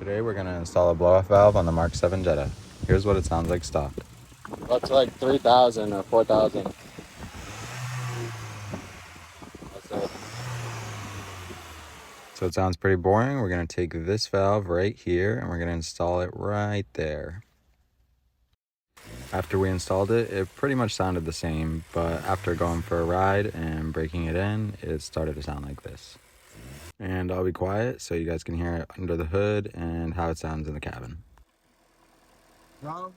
Today we're going to install a blow-off valve on the MK7 Jetta. Here's what it sounds like stock. That's like 3,000 or 4,000. That's it. So it sounds pretty boring. We're going to take this valve right here and we're going to install it right there. After we installed it, it pretty much sounded the same, but after going for a ride and breaking it in, it started to sound like this. And I'll be quiet so you guys can hear it under the hood and how it sounds in the cabin. Wrong.